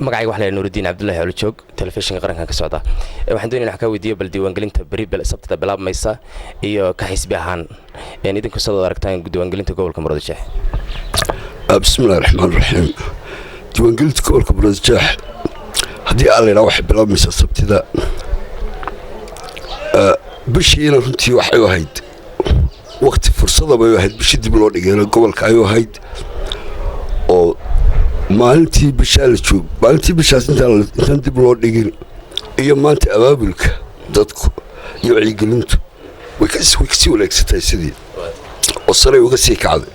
magacayga waxa la Nuuridiin Cabdullaahi oo joog telefishinka qaranka ka socda waxaan doonayaa inaan ka weydiiyo bal diiwaangelinta bari sabtada bilaabmaysa iyo ka xisbi ahaan idinku soo aragtaan diiwaangelinta gobolka Murudshax. bismillaahir rahmaanir rahiim. diiwaangelinta gobolka Murudshax hadii aan leeyahay wax bilaabmaysa sabtida bishiina runtii waxay ahayd waqti fursad bay ahayd bishii dib loo dhigay gobolka ay ahayd oo maalintii bisha la joog maalintii bishaas intaan dib loo dhigin iyo maanta abaabulka dadku iyo wacyigelintu way ka sii wanaagsantahay sidii oo sare uga sii kacday.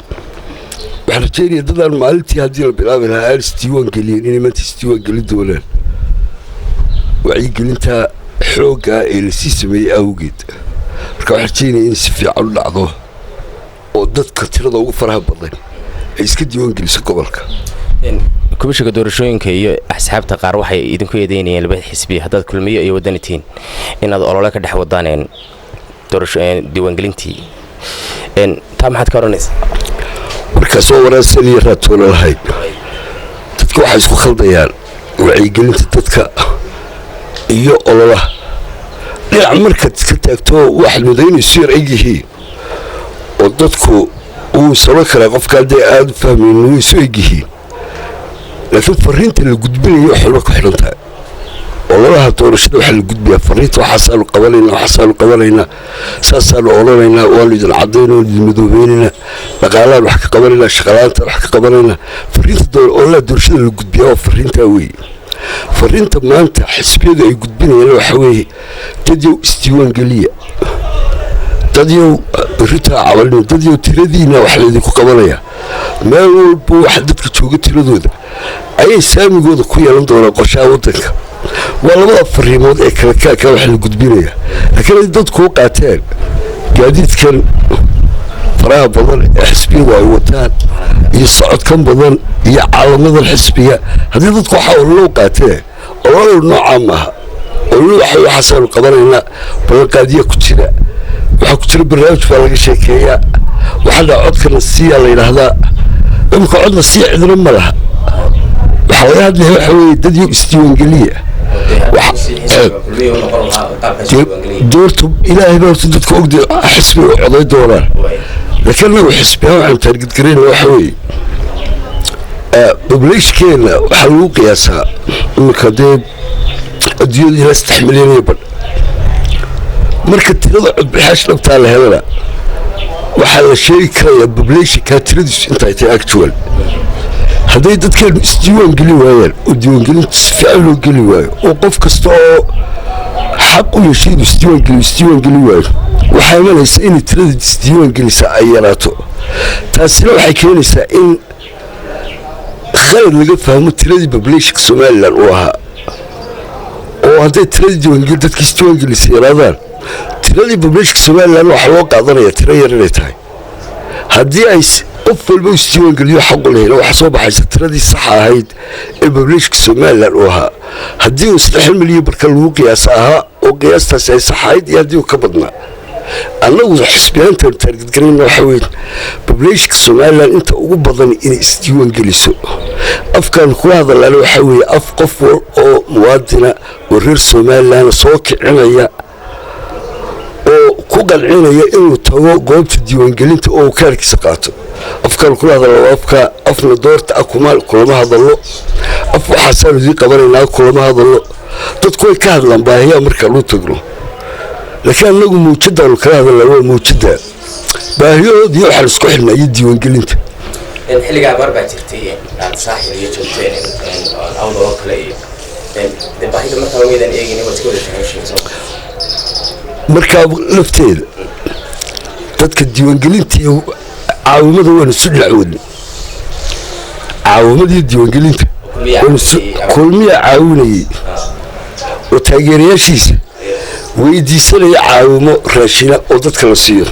waxaan rajaynayaa dadaan maalintii haddii la bilaabi lahaa diiwaangeliyeen inay maanta diiwaangelin doonaan wacyigelinta xoogga ee la sii sameeyey awgeed. marka waxaan rajaynayaa in si fiican u dhacdo oo dadka tirada ugu faraha badan ay iska diiwaangeliso gobolka. kubishiga doorashooyinka iyo asxaabta qaar waxay idinku eedeynayeen laba xisbi haddaad kulmiyo iyo wadanitiin inaad olole ka dhex wadaan diiwaangelintii taa maxaad ka oranaysaa? markaas oo waraassan iyo raatoona lahayd dadka waxay isku khaldayaan wacyigelinta dadka iyo ololaha dhinac markaad iska taagto waxaad mudaynaysu yar egyihiin oo dadku uu sano karaa qofka haddii aad u fahmayn way isu egyihiin laakiin fariinta la gudbinayo xulmo ku xidhan tahay ololaha doorashada waxaa la gudbiyaa fariinta waxaasaanu qabanaynaa saasaanu ololaynaa waanu idin caddaynaa waanu idin madoobaynaynaa dhaqaalahaan wax ka qabanaynaa shaqalaantaan wax ka qabanaynaa fariinta ololaha doorashada la gudbiyaa waa fariintaa weeye. fariinta maanta xisbiyadu ay gudbinayaan waxa weeye dadyow isdiiwaangeliya dadyow ritaa cabalina dadyow tiradiina wax laydinku qabanayaa meel walba waxa dadka jooga tiradooda ayay saamigooda ku yeelan doonaan qorshaha waddanka. waa labada fariimood ee kala kaaka wax la gudbinayaa laakiin ay dadku u qaateen gaadiidkan faraha badan ee xisbiyadu ay wataan iyo socodkan badan iyo caalamadan xisbiga haddii dadku waxa loo qaateen ololo noocaa maaha ololo waxaasaanu qabanaynaa ballanqaadiya ku jira waxaa ku jira barnaamij baa laga sheekeeyaa waxaana codkana siiyaa la yidhaahdaa imika codna sii cidna ma laha waxaa laga hadlaya waxa weeye dadyo isdiiwaangeliya doortu ilaahay baa horta dadka ogda xisbi u coday doonaan laakiin anagu xisbiyaa waxaan taargedgarayna waxa weeye populationkeena waxaa lagu qiyaasaa imika dee adduunyada ilaa 3 milyan iyo badh marka tirada codbixaash dhabtaa la helana waxaa la sheegi karayaa populationkaa tiradiisu intay tahay actual. hadday dadkeenu isdiiwaan geli waayaan oo diiwaangelinta si fiican loo geli waayo oo qof kasta oo xaq u yeeshay inuu isdiiwaan geli waayo waxaa imanaysa inay tirada isdiiwaangelisa ay yaraato. taasina waxay keenaysaa in khalad laga fahmo tiradii populationka somalilan uu ahaa oo hadday tiradii diiwaangeli dadka isdiiwaangelisa yaraadaan tiradii populationka somalilan waxaa loo qaadanaya tiro yar inay tahay. haddii ay qof walba isdiiwaangeliyo xaq u lehna waxaa soo baxaysa tiradii saxa ahayd ee populationka somalilan uu ahaa haddii uu 3 milyan marka lagu qiyaasa ahaa oo qiyaastaasi ay sax ahayd iyo haddii uu ka badnaa. annagu xisbiyaantaan taargedgarayna waxa weeye populationka somalilan inta ugu badan inay isdiiwaangeliso. afkaan kula hadalaana waxa weeye af qof oo muwaadina oo reer somalilan soo kicinaya oo ku qalcinaya inuu tago goobta diiwaangelinta oo kaarkiisa qaato. afkaan kula hadalno afka afna doorta akumaal kulama hadalno af waxaasaanu idin qabanaynaa kulama hadalno dadku way ka hadlaan baahiyaa marka loo tagno laakiin annagu muujadaanu kala hadalnaa waa muujada baahiyahoodii waxaan isku xidhnaa iyo diiwaangelinta. xilligaa barbaa jirtay aad saaxiib iyo joogteen awdoo kale iyo baahida markaa weydaan eegin waad iska wada shaqaysaysaa markaa lafteeda dadka diiwaangelinta iyo caawimada waanu isu dhinacoodna caawimadii diiwaangelinta kulmiya caawinayay oo taageerayaashiisa weydiisanaya caawimo raashina oo dadka la siiyo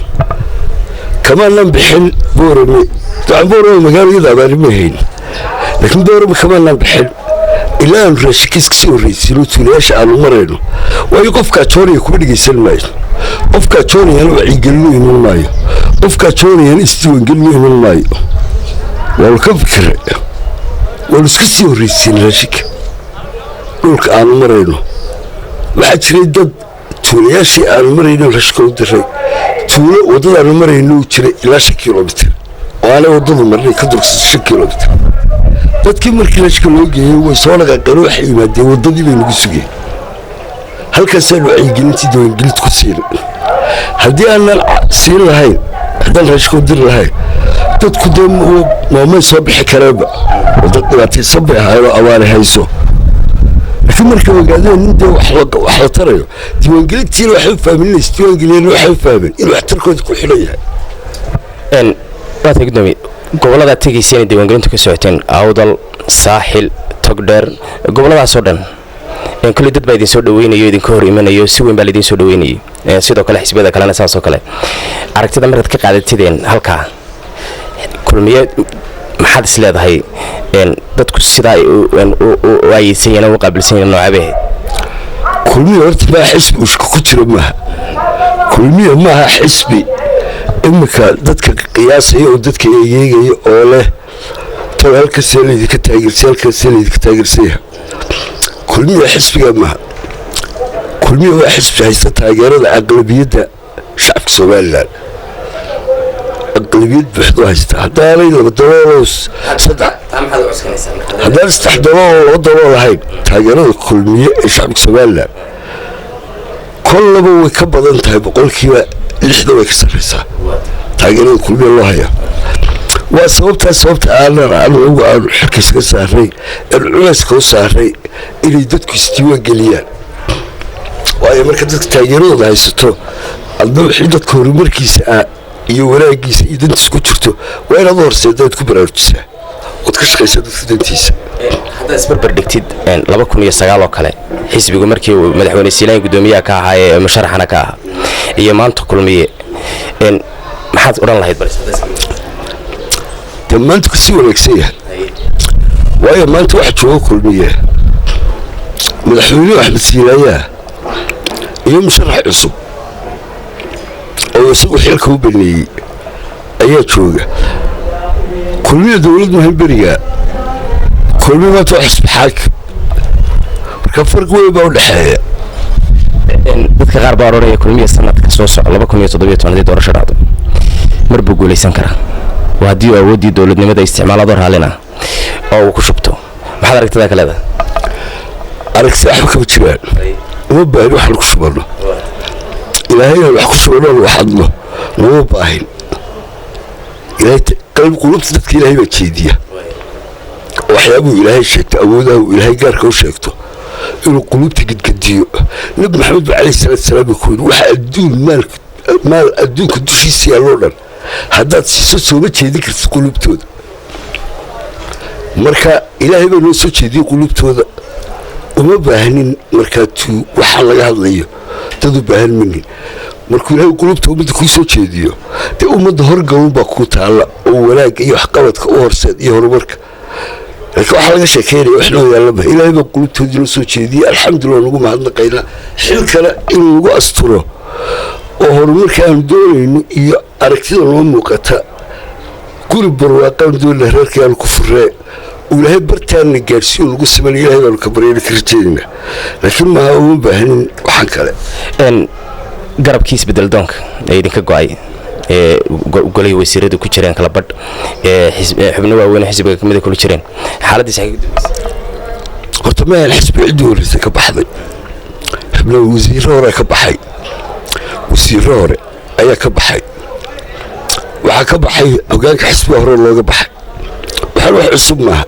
kamaanan bixin boorame boorame magaalada abaari ma hayn laakiin boorame kamaanan bixin ilaa aanu raashinkiis kasii horraysiino tuulayaasha aanu marayno waayo qofkaa joonaya kuma dhegaysan maayo qofkaa joonayana wacyigelinu iman maayo qofkaa joonayana isdiiwaangelinu iman maayo waanu ka fikira waanu iska sii horraysiin raashinka dhulka aanu marayno waxaa jiray dad tuulayaashii aanu marayno raashinka u diray tuulo waddadaanu marayno u jiray ilaa 5 kilomitir oo aanay waddadu marnay ka durksa 5 kilomitir dadkii markii raashinka loo geeyey way soo dhaqaaqeen waxay yimaadeen waddadii bay nagu sugeen halkaasaanu wacyigelintii diiwaangelinta ku siin haddii aanan siin lahayn haddaan raashinka u diri lahayn dadku dee maamay soo bixi kareenba wadad dhibaataysan bay ahaayeenoo abaari hayso laakiin markay ogaadeen in dee wax la tarayo diiwaangelintiina waxay u fahminaysa diiwaangeliyana waxay u fahmeen in waxtarkooda ku xidhan yahay waata gudoomiye gobollada tegaysa inay diiwaangelintu ka socoteen awdal saaxil togdheer gobolladaasoo dhan kulli dad baa idin soo dhaweynayo idinka hor imanayo si weyn baa laidin soo dhaweynayay sidoo kale xisbiyada kalena saasoo kale aragtida markaad ka qaadatideen halkaa kulmiye maxaad is leedahay dadku sidaa u aayeysan u qaabilsan yihiin noocabehe kulmiye horta maa xisbi ushka ku jira maaha kulmiye maaha xisbi imika dadka qiyaasaya oo dadka eegeegaya oo leh taw halkaasee laydinka taageersay halkaasee laydinka taageersaya kulmiye xisbiga maaha kulmiye waa xisbi haysta taageerada aqlabiyadda shacabka somalilan aqlabiyad buuxdu haysta haddaanay laba dalooloo haddaan 3 dalooloo 2 dalool ahayn taageerada kulmiye ee shacabka somalilan kollaba way ka badan tahay boqolkiiba 60 way ka sarraysaa taageerada kulmiye loo haya waa sababta aanan anugu aanu xilkiis ka saaray culayska u saaray inay dadku isdiiwaan geliyaan waayo marka dadka taageeradooda haysato adna wixii dadka horumarkiisa ah iyo wanaagiisa iyo dantiisa ku jirto waa inaad u horseedaad ku baraarujisaa ood ka shaqaysaa dadka dantiisa haddaad isbarbar dhigtid 2009 oo kale xisbigu markii uu madaxweyne siilaan gudoomiyaha ka ahaa ee musharaxana ka ahaa iyo maanta kulmiye maxaad odhan lahayd dee maanta kasii wanaagsan yahay waayo maanta waxa jooga kulmiye madaxweyne axmed siilaayaa iyo musharax cusub oo isagu xilka u baneeyey ayaa jooga kulmiye dowlad muhiim beriga kulmiye maanta waa xisbi xaakim marka farq weyn baa u dhexeeya dadka qaar baa odhanaya kulmiye sanadka soo soco 2017 doorasho dhacdo mar buu guulaysan karaa waa haddii uu awooddii dowladnimada isticmaalado raallina oo uu ku shubto maxaad aragtidaa ka leedahay aragtida waxba kama jiraan uma baahin waxaan ku shubanno ilaahayna wax ku shubanno wax hadlo uma baahin ilaahay qalb qulubta dadka ilaahay baa jeediya waxyaabuu ilaahay sheegto awoodaha uu ilaahay gaarka u sheegto inuu qulubta gedgediyo nabi maxamed ba calayhi salaatu wasalaam ku yidhi waxa adduun maal adduunka dushiisa yaalloo dhan haddaad siiso sooma jeedin kartid qulubtooda marka ilaahay baa noo soo jeediyey qulubtooda uma baahnin markaatuu waxaa laga hadlayo dad u baahan minin markuu ilaahay qulubta ummadda kuu soo jeediyo dee ummadda horgalun baa kuu taalla oo wanaagga iyo waxqabadka u horseed iyo horumarka laakiin waxaa laga sheekeynaya wax noo yaallama ilaahay baa qulubtoodii noo soo jeediyey alxamdulillah nagu mahadnaqaynaa xil kale in lagu asturo oo horumarka aanu doonayno iyo aragtida noo muuqata guri barwaaqaan doonina reerkii aanu ku furree ilaahay bartaanna gaadhsiyo lagu siman ilaahay baanu ka baryayna ka rajeynayna laakiin maaha uma baahanin waxaan kale garabkii isbedel doonka ee idinka go'ay golay wasiiradu ku jireen kala badh xubno waaweyn xisbiga ka mid kula jireen xaaladiisa ay horta ma aan xisbi cid horeysay ka baxday xubno wasiiro hore ka baxay wasiiro hore ayaa ka baxay waxa ka baxay hogaanka xisbiga hore looga baxay waxaan wax cusub maaha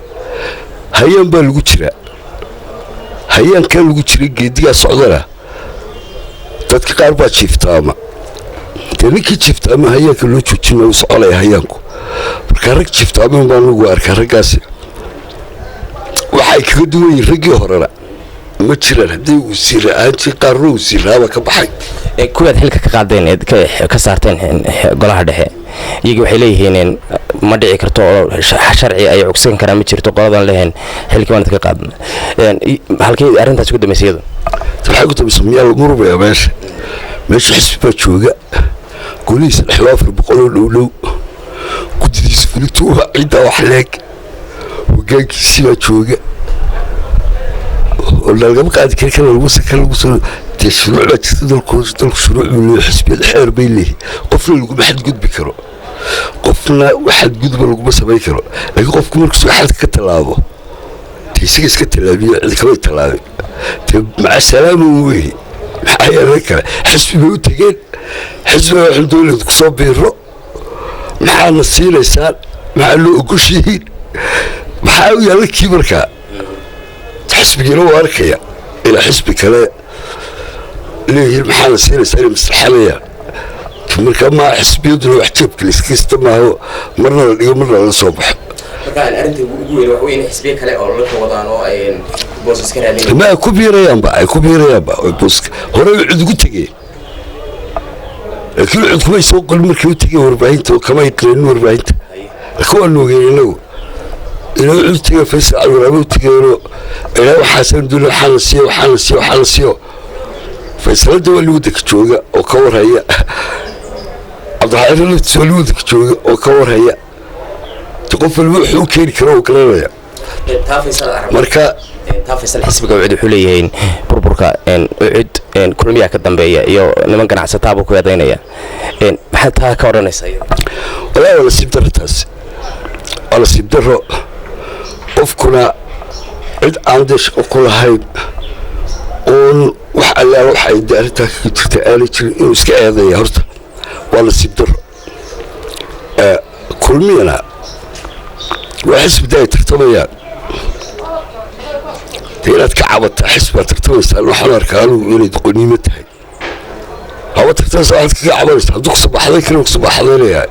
hayaan baa lagu jiraa hayaankan lagu jiray geedigaa socdana dadka qaar baa jiiftaama dee ninkii jiiftaama hayaanka loo joojina uu soconaya hayaanku markaa rag jiiftaama baan ugu arkaa raggaasi waxay kaga duwan yihiin raggii horena ma jiraan hadday wasiir ahaantii qaarna wasiiraaba ka baxay kuwaad xilka ka qaadeen ka saarteen golaha dhexe iyaga waxay leeyihiin ma dhici karto oo sharci ay cugsan karaan ma jirto qoladan leeyahay xilka waan ka qaadna halkii arintaas ku dhameysaydo waxay ku tabiso miyaa lagu rubaya meesha xisbiga jooga golihiisa xwaafir boqol dhow guddidiisa filituuha cidda wax leeg hoggaankiisiibaa jooga oo lagama qaadi kari kara lagu soo dee shuruuc baa jirta dalku shuruuc buu leeyahay xisbiyada xeer bay leeyihin qofna laguma xadgudbi karo qofna wax xadgudba laguma samayn karo laakiin qofku markuu xadka ka tallaabo dee isaga iska tallaabiya cid kale tallaabay dee maca salaama weeye maxaa yeelay kale xisbi bay u tegeen xisbiga waxaan dowladda ku soo biiro maxaadna siinaysaan maxaa loo ogoshihiin maxaa u yaalla kii markaa xisbigiina waa arkaya ilaa xisbi kale leeyihiin maxaadna siinaysaa inay maslaxanayaan markaa maa xisbiyaduna wax jeebka layskaysta maaho marna la dhigo marna la soo baxo ma ay ku biirayaanba booska hore cid ugu tegeen laakiin cid kumay soo qolin markay u tegeen warbaahinta oo kamay qeenin warbaahinta laakiin waa noogeen inagu inuu cid tegeen faysal calwaraaba u tegeenoo ilaa waxaasan dula waxaa la siiyo faysalada waa liwaddanka jooga oo ka warhaya cabdiraxmaan laftiis waa liwaddanka jooga oo ka warhaya qof walba wuxuu u keeni karo oo garanaya marka faysal xisbiga ucid wuxuu leeyahay burburka ucid kulmiyaa ka dambeeya iyo niman ganacsataaba ku eedaynaya maxaa taa ka odhanaysaa walaa waa nasiib darro taas waa nasiib darro qofkuna cid aan dee shaqo ku lahayn oon wax allaala wax ay dee arrintaa kaga jirta aanay jirin inuu iska eedaya horta waa nasiib darro kulmiyana waa xisbida ay tartamayaan dee inaad ka cabataa xisbigaad tartamaysaan waxaan arkaa anugu inay doqoniimo tahay haba tartamaysa waxaad kaga cabanaysa hadduu kusubaxday kale kusubaxdaynayaa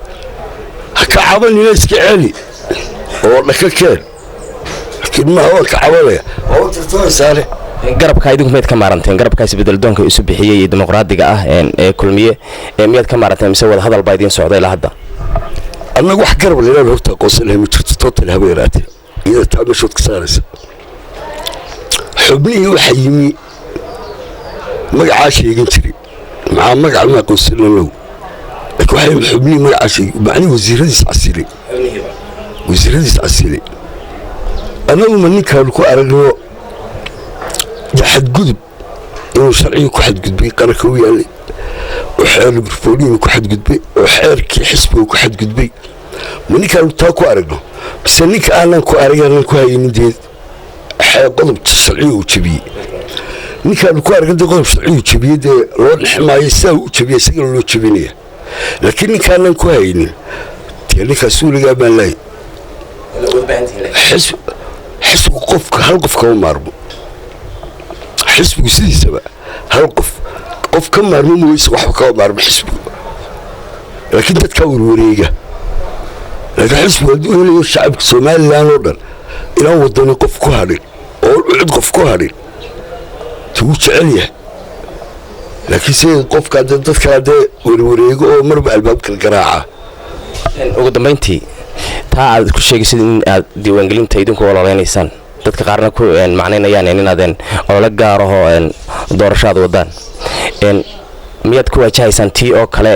ha ka cabanina iska celi oo dhaka keen laakiin maaha waan ka cabanaya haba tartamaysaane garabka idinku miyaad ka maaranteen garabkaasi bedeldoonka isu bixiyey iyo dimuqraadiga ah ee kulmiye miyaad ka maaranteen mise wada hadal baa idiin socday ilaa hadda annagu wax garab leelaan horta aqoonsan lahay ma jirto total haba yaraatee iyada taa meeshood ka saaraysa xubnihii waxaa yimi magacaa sheegan jiray maxaa magaca ma aqoonsan lalow laakiin waxaa yimi xubnihii magacaa sheegay macnii wasiiradiis casilay annaguma ninkaanu ku aragno xadgudub inuu sharciga ku xadgudbay qaranka u yaallay oo xeer librfooliina ku xadgudbay oo xeerkii xisbiga ku xadgudbay ma ninkaanu taa ku aragno bise ninka aanan ku aragaanan ku haynin dee qodob sharciga uu jebiyey ninkaanu ku aragn dee qodob sharciga uu jebiyey dee loo dhexmaayo sidaa uu jebiya isagana loo jebinaya laakiin ninkaanan ku haynin dee ninkaas weligaa baan lahay xisbigu qofka hal qof kama maarmo xisbigu sidiisaba hal qof ka maarmo mooyse waxba kama maarmo xisbigu laakiin dadkaa warwareega laakiin xisbigu hadduu helayo shacabka somalilan oo dhan inaan wadani qof ku hadhin oo cid qof ku hadhin tuu jecel yahay laakiin se qofkaa dee dadkaa dee warwareego oo marba albaabkala garaaca ugu dambayntii taa aad ku sheegaysid in aad diiwaangelinta idinku ololeynaysaan dadka qaarna ku macnaynayaan inaadeen olole gaaraho doorashaada wadaan miyaad ku waajahaysaan tii oo kale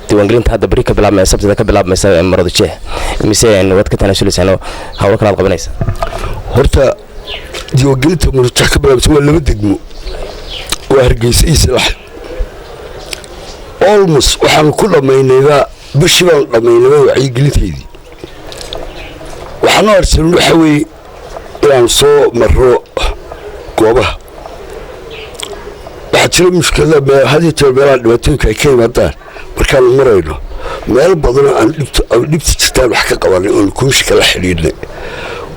diiwaangelinta hadda beri ka bilaabmaysa sabtida ka bilaabmaysa maroodijeeh mise waad ka tanaasulaysaanoo hawlo kale aad qabanaysaa horta diiwaangelinta maroodijeeh ka bilaabmaysa waa laba degmo waa hargeysa iyo salax almost waxaanu ku dhammaynaybaa bishii baanu dhammaynaba wacyigelinteydii waxaanu arsan waxaa weeye inaanu soo marro goobaha waxaa jira mushkilada had iyo jeer meelaha dhibaatooyinka ay ka yimaadaan markaanu marayno meel badanoo aan dhibta jirtaan wax ka qabanay oonu komishinka la xidhiidhnay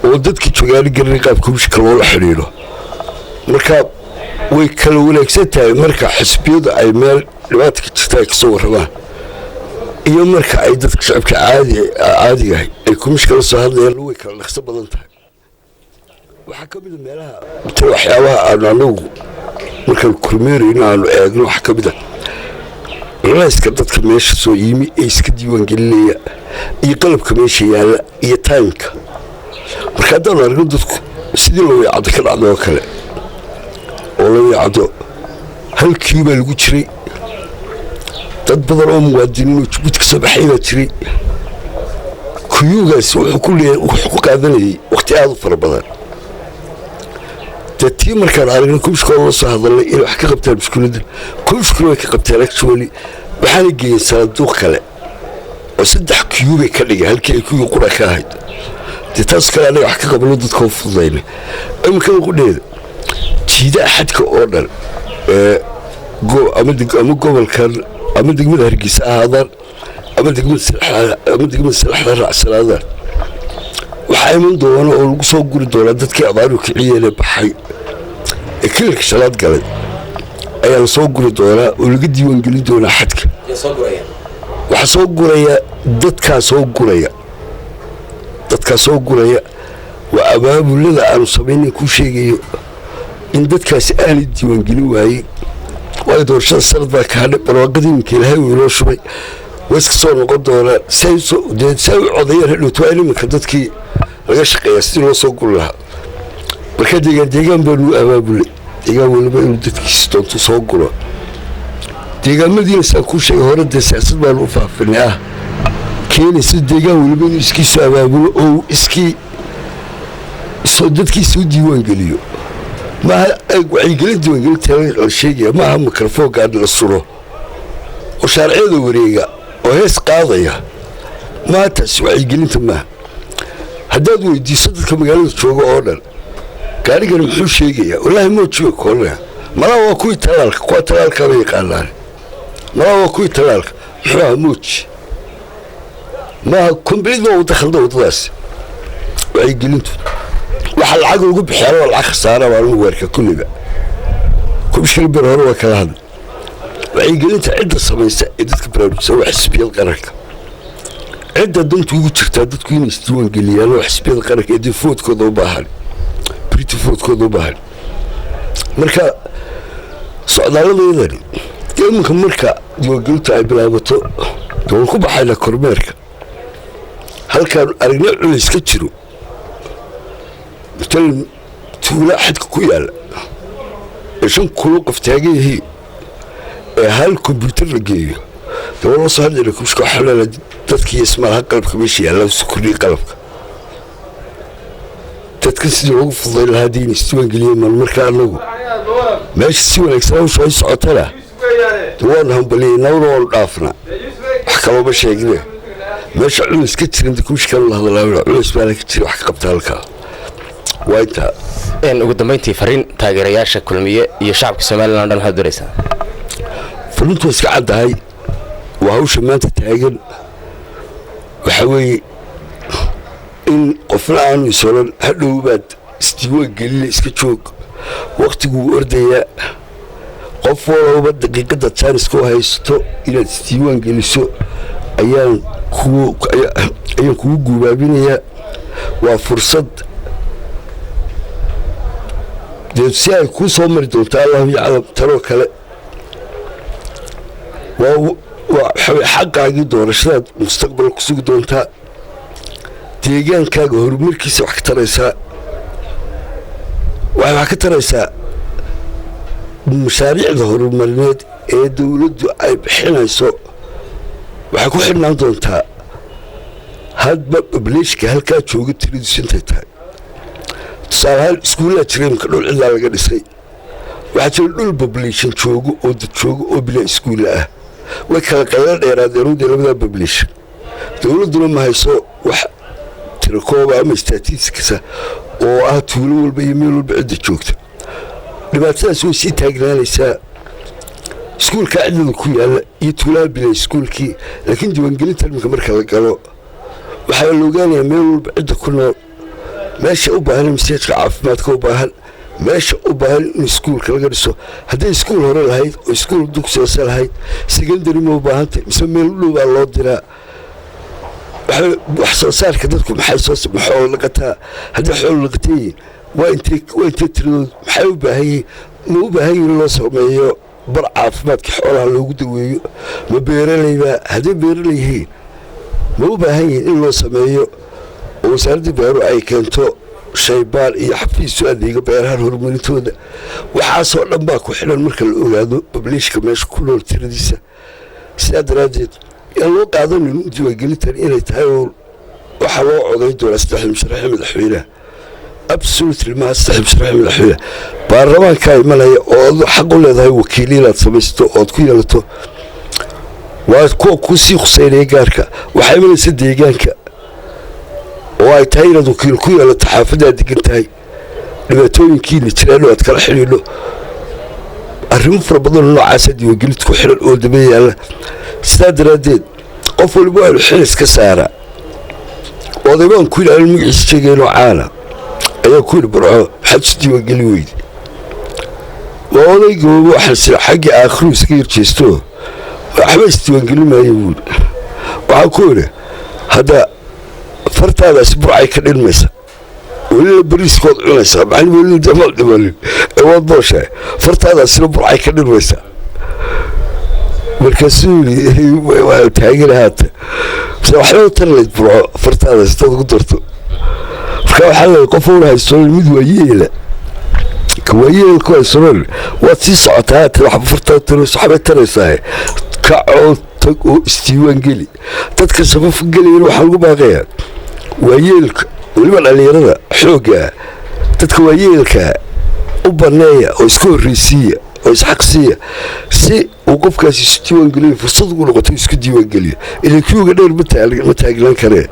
oo dadkii jogaani garanay qaab komishinka loola xidhiidho marka way kala wanaagsan tahay marka xisbiyadu ay meel dhibaata ka jirta ay kasoo warramaan iyo marka ay dadka shacabka caadigahay ay komishinka la soo hadlayaan way kala dhaqso badan tahay waxaa ka mida meelaha waxyaabaha aanu anagu markaan kormeerayno aanu eegno wax ka mida culayska dadka meesha soo yimi ee iska diiwaangelinaya iyo qalabka meesha yaalla iyo taymka marka haddaanu aragno dadku sidii loo weecado ka dhacdo oo kale oo la weecado halkii baa lagu jiray dad badan oo muwaadiniin oo Jabuuti ka soo baxay baa jiray kuyuugaas wuxuu ku qaadanayay waqti aad u fara badan dadkii markaan aragno kumshkooda la soo hadalnay inay wax ka qabtaan mushkiladda kumshkooda way ka qabteen actually waxaana geeyeen sanduuq kale oo 3 kuyuubay ka dhigay halkii ay kuyuu qura ka ahayd dee taas kale anaga wax ka qabno dadka u fududayna imika ugu dheeda jiida axadka oo dhan ama gobolkan ama degmada Hargeysa ahaadaan ama degmada Salaxda raacsanaadaan waxaa iman doona oo lagu soo guri doonaa dadkii abaaru kiciyeen baxay ee kilka shalaad galay ayaa la soo guri doonaa oo laga diiwaan gelin doonaa xadka waxa soo guraya dadka soo guraya waa abaabulada aanu sameeyay ku sheegayo in dadkaasi aan diiwaan gelin waayay way doorashada sanad baa ka hadhay barwaaqadii iminka ilaahay uu inoo shubay way iska soo noqon doonaa say codayeen hadhowto waa iminka dadkii laga shaqeeyaa sidii loo soo guri lahaa marka deegaan baanu abaabulay deegaan waliba inuu dadkiisi doonto soo guro deegaamadiina saa kuu sheegay hore dee siyaasad baanu u faafinay keenaysa deegaan waliba inuu iskiisu abaabulo oo dadkiisa u diiwaan geliyo maaha wacyigelin diiwaangelinta la sheegaya maaha mikrofoonkaan la suro oo shaarciyada wareega oo hees qaadaya maaha taasi wacyigelinta maaha haddaad weydiiso dadka magaalada jooga oo dhan gaarigani muxuu sheegayaa wallaahi moojiga koolnaa malaa waa kuwii talaalka kuwa talaalka bay yaqaanaan malaa waa kuwii talaalka muxuu ahaa mooji maaha kombalid baa wada khalda waddadaasi wacyigelintu waxa lacag lagu bixiyaa waa lacag khasaara baa lagu weerka kulliba kumshil bir hore waa kala hadla wacyigelinta cidda samaysa ee dadka baraarujisa waa xisbiyada qaranka cidda dantu ugu jirtaa dadku inay isdiiwaan geliyaan waa xisbiyada qaranka ee difoodkooda u baahan britifoodkooda u baahan marka socdaalladeedani iminka marka diiwaangelintu ay bilaabato waan ku baxayna kormeerka halkaan aragna culays ka jiro مثل تولا حد كويال عشان كل قفتاجي هي هالكمبيوتر لقيه والله صار لكم شكو حلال تذكي اسمها قلبك ماشي على سكري قلبك تذكي وقف ظل هادين استوى قليل من المركع له ماشي استوى الاكسرا وشوي سعوتها توانهم بلي نورو والقافنا حكاوا بشي قليه ماشي علوس كتير عندكم شكال الله الله علوس بالك كتير وحكا قبتها وانت ugu dambeyntii fariin taageerayaasha kulmiye iyo shacabka Soomaaliland dhan haduraysa fariintu iska cadahay waa hawsha maanta taagan waxa weeye in qofna aanu isolan hadhow baad isdiiwaan gelin iska joog waqtigu ordaya qof walba daqiiqada chance ku haysto inaad isdiiwaan geliso ayaan kugu guubaabinaya waa fursad si ay ku soo mari doontaa allah yaclam taro kale waa xaqaagii doorashadaad mustaqbalka ku sugi doontaa deegaankaaga horumarkiisa wax ka taraysaa waxaa ka taraysaa mashaariicda horumarineed ee dawladdu ay bixinayso waxay ku xidhnaan doontaa hadba babliishka halkaa jooga tiradiisu intay tahay tusaalahaan iskuullaa jira imika dhul cidlaa laga dhisay waxaa jira dhul babliishan joogo oo dad joogo oo bilaa iskuulla ah way kala qayla dheeraadeen udee labadaa babliishan dawladduna ma hayso wax tirakooba ama istaatiiskasa oo ah tuulo walba iyo meel walba cidda joogta dhibaatadaas way sii taagnaanaysaa iskuulkaa cidlada ku yaalla iyo tuulaha bilaa iskuulkii laakiin diiwaangelinta imika marka la galo waxaa la ogaanayaa meel walba cidda ku nool meesha u baahan masiijka caafimaadka u baahan meesha u baahan in iskuulka laga dhiso hadday iskuul hore lahayd oo iskuul dugsi hoose lahayd secondary ma u baahantay mise meel u dhow baa loo diraa wax soo saarka dadku maxay xoolo dhaqataa haddii xoolo dhaqatayiin waa intee tiradood maxay u baahan yihiin ma u baahan yihin loo sameeyo bar caafimaadka xoolaha loogu daweeyo ma beeralaybaa hadday beerala yihiin ma u baahan yihin in loo sameeyo oo wasaaraddii beeru ay keento shaybaan iyo xafiisu adeega beerahan horumarintooda waxaasoo dhan baa ku xidhan marka la ogaado babliishka meesha ku nool tiradiisa sidaa daraaddeed yaan loo qaadanin diiwaangelintan inay tahay oo waxaa loo codayn doonaa saddexda musharaxa madaxweynaha absolutely maa saddexda musharaxa madaxweynaha baarlamaankaa imanaya oo xaq u leedahay wakiil inaad samaysto ood ku yeelato waa kuwa kusii khuseynaya gaarka waxaa imanaysa deegaanka oo ay tahay inaad wakiil ku yeelato xaafaddaad degan tahay dhibaatooyinkiina jiraan oo aad kala xidhiidho arrimo fara badanoo noocaasa diiwaangelinta ku xidhan oo daba yaalla sidaa daraaddeed qof waliba waa inu xil iska saara odaybaan ku yidhi anan magaciisa sheegaynoo caana ayaa ku yidhi barco maxaad isu diiwaangeli weyde waa odaygooba waxaan sira xaggii aakhiru iska yarjeesto waxba isdiiwaangeli maayo buuri waxaa ku yidhi hadda fartaadaasi burcay ka dhinmaysa welina bariiskood cunaysaa macni welina damaal dhimanin ee waad booshahay fartaadaasina burcay ka dhinmaysaa markaasuu yidhi waa taagana haata mise waxba u tarlayd burco fartaadaasi dad ugu darto marka waxaa leeday qof uuna haysoon mid waayeela ka waayeelku haysoon waad sii socotaa haata waxba fartaa tarayso waxbay taraysaahe kacoo tag oo isdiiwaan geli dadka safaf gelayana waxaa lagu baaqayaa waayeelka weliba dhallinyarada xooggaa dadka waayeelkaa u banneeya oo iska horraysiiya oo isxaqsiiya si uu qofkaasi isu diiwaangeliyo fursad ugu noqoto isku diiwaangeliyo ilan kuuga dheer ma taaglan karee.